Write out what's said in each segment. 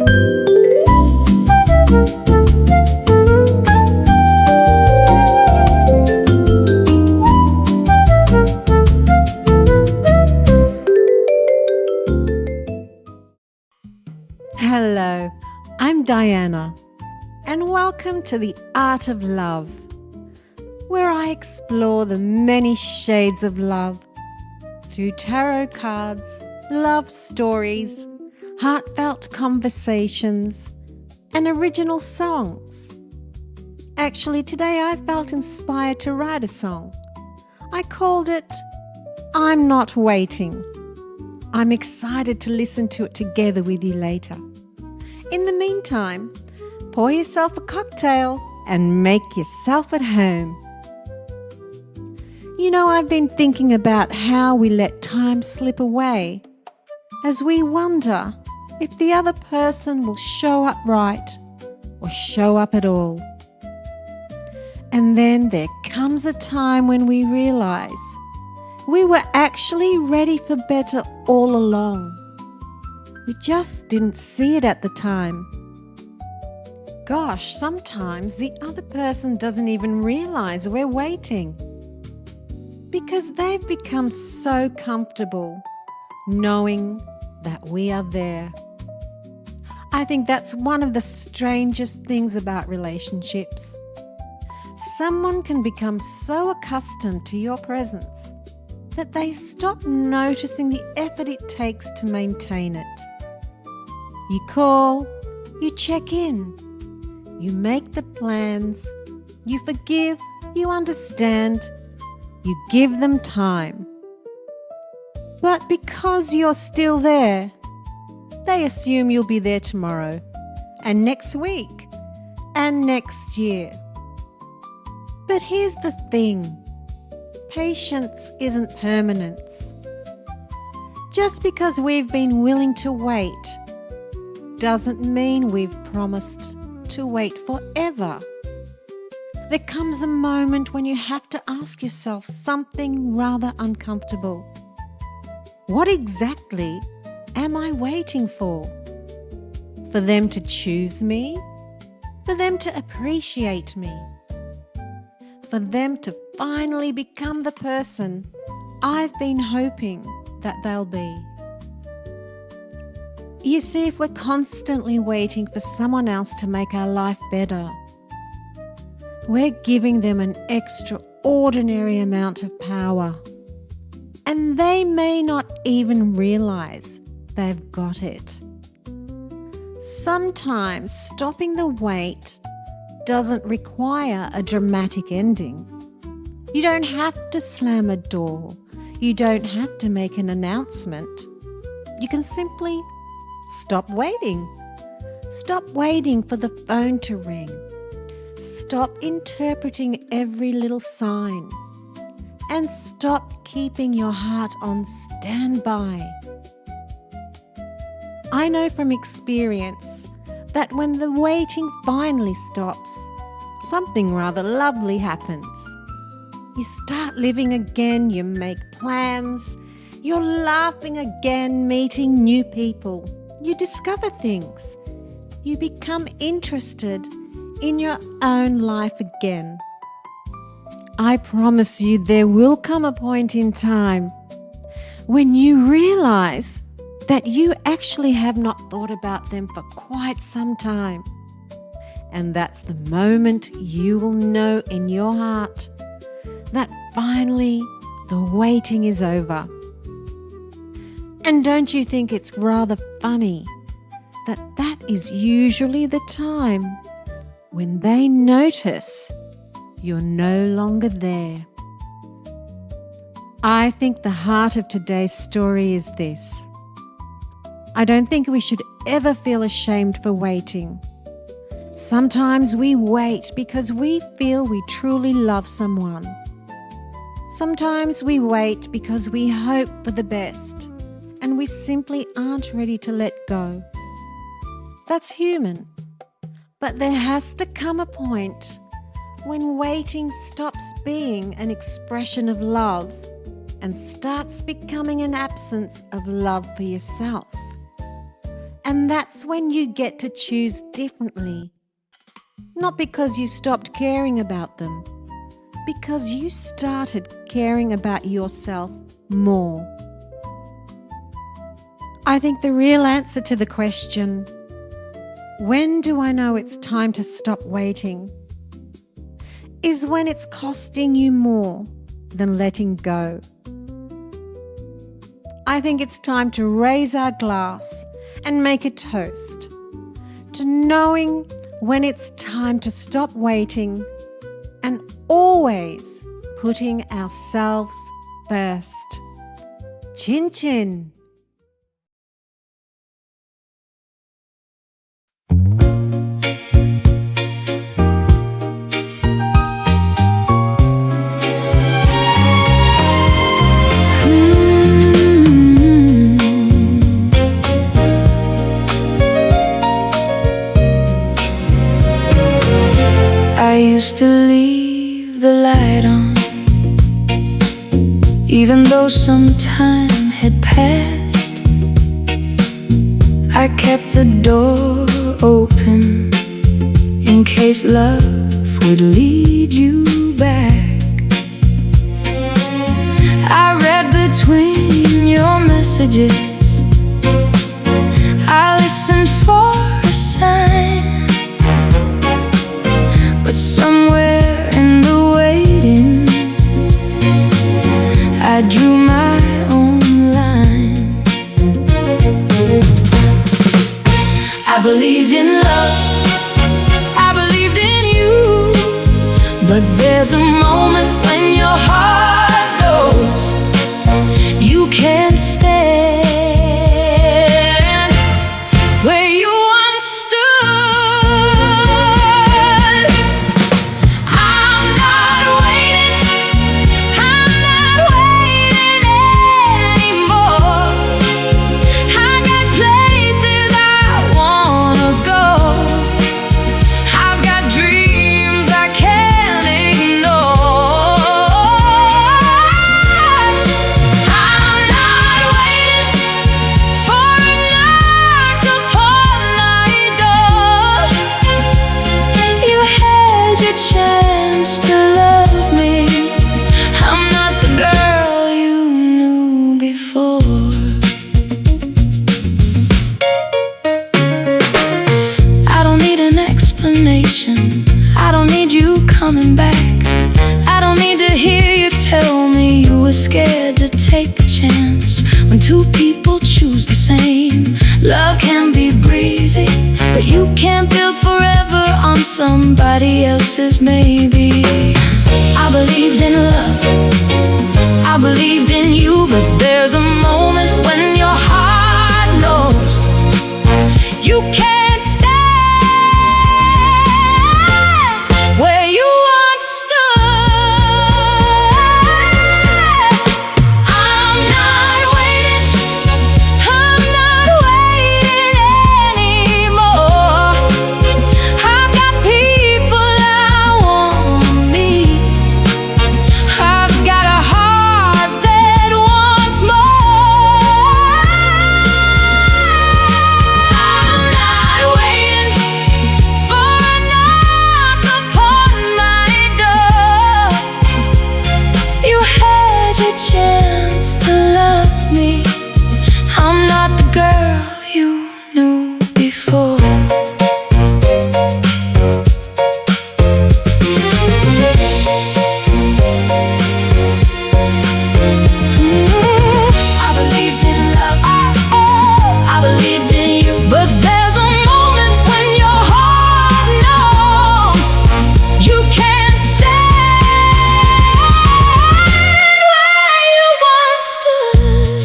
Hello, I'm Diana, and welcome to The Art of Love, where I explore the many shades of love through tarot cards, love stories, heartfelt conversations, and original songs. Actually, today I felt inspired to write a song. I called it I'm Not Waiting. I'm excited to listen to it together with you later. In the meantime, pour yourself a cocktail and make yourself at home. You know, I've been thinking about how we let time slip away as we wonder if the other person will show up right or show up at all. And then there comes a time when we realize we were actually ready for better all along. We just didn't see it at the time. Gosh, sometimes the other person doesn't even realize we're waiting because they've become so comfortable knowing that we are there. I think that's one of the strangest things about relationships. Someone can become so accustomed to your presence that they stop noticing the effort it takes to maintain it. You call, you check in, you make the plans, you forgive, you understand, you give them time. But because you're still there, they assume you'll be there tomorrow, and next week, and next year. But here's the thing, patience isn't permanence. Just because we've been willing to wait doesn't mean we've promised to wait forever. There comes a moment when you have to ask yourself something rather uncomfortable. What exactly am I waiting for? For them to choose me? For them to appreciate me? For them to finally become the person I've been hoping that they'll be? You see, if we're constantly waiting for someone else to make our life better, we're giving them an extraordinary amount of power, and they may not even realize they've got it. Sometimes stopping the wait doesn't require a dramatic ending. You don't have to slam a door. You don't have to make an announcement. You can simply stop waiting. Stop waiting for the phone to ring. Stop interpreting every little sign. And stop keeping your heart on standby. I know from experience that when the waiting finally stops, something rather lovely happens. You start living again, you make plans, you're laughing again, meeting new people. You discover things. You become interested in your own life again. I promise you there will come a point in time when you realize that you actually have not thought about them for quite some time. And that's the moment you will know in your heart that finally the waiting is over. And don't you think it's rather funny that that is usually the time when they notice you're no longer there? I think the heart of today's story is this. I don't think we should ever feel ashamed for waiting. Sometimes we wait because we feel we truly love someone. Sometimes we wait because we hope for the best and we simply aren't ready to let go. That's human. But there has to come a point when waiting stops being an expression of love and starts becoming an absence of love for yourself. And that's when you get to choose differently. Not because you stopped caring about them, because you started caring about yourself more. I think the real answer to the question, when do I know it's time to stop waiting, is when it's costing you more than letting go. I think it's time to raise our glass and make a toast to knowing when it's time to stop waiting and always putting ourselves first. Chin chin. I used to leave the light on, even though some time had passed. I kept the door open in case love would lead you back. I read between your messages, I listened for a sign, but somewhere in the waiting, I drew my own line. I believed in love, I believed in you, but there's a moment when your heart knows you can't stand where you once stood. Chance to love me, I'm not the girl you knew before. I don't need an explanation, I don't need you coming back, I don't need to hear you tell me you were scared to take a chance. When two people choose the same, love can be breezy, but you can't build forever on somebody else's maybe. I believed in love, I believed in you, but there's a moment when your heart knows you can't stand where you once stood. I'm not waiting, I'm not waiting anymore. I've got people I wanna meet, I've got a heart that wants more. I'm not waiting for a knock upon my door. You had your chance to love me, I'm not the girl you knew before. I believed in love, I believed in you, but there's a moment when your heart knows you can't stand where you once stood.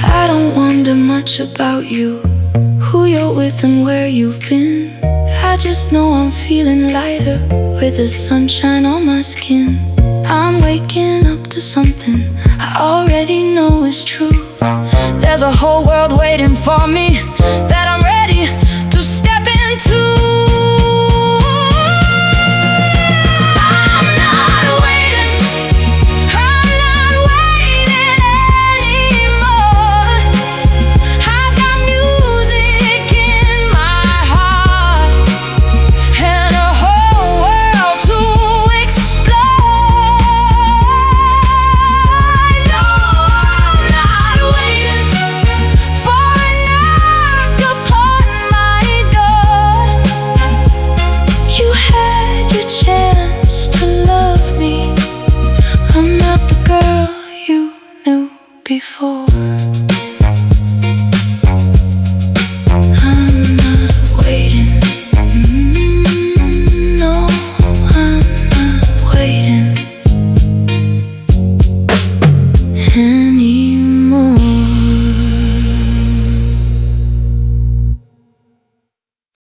I don't wonder much about you, who you're with and where you've been. I just know I'm feeling lighter with the sunshine on my skin. I'm waking up to something I already know is true. There's a whole world waiting for me that I'm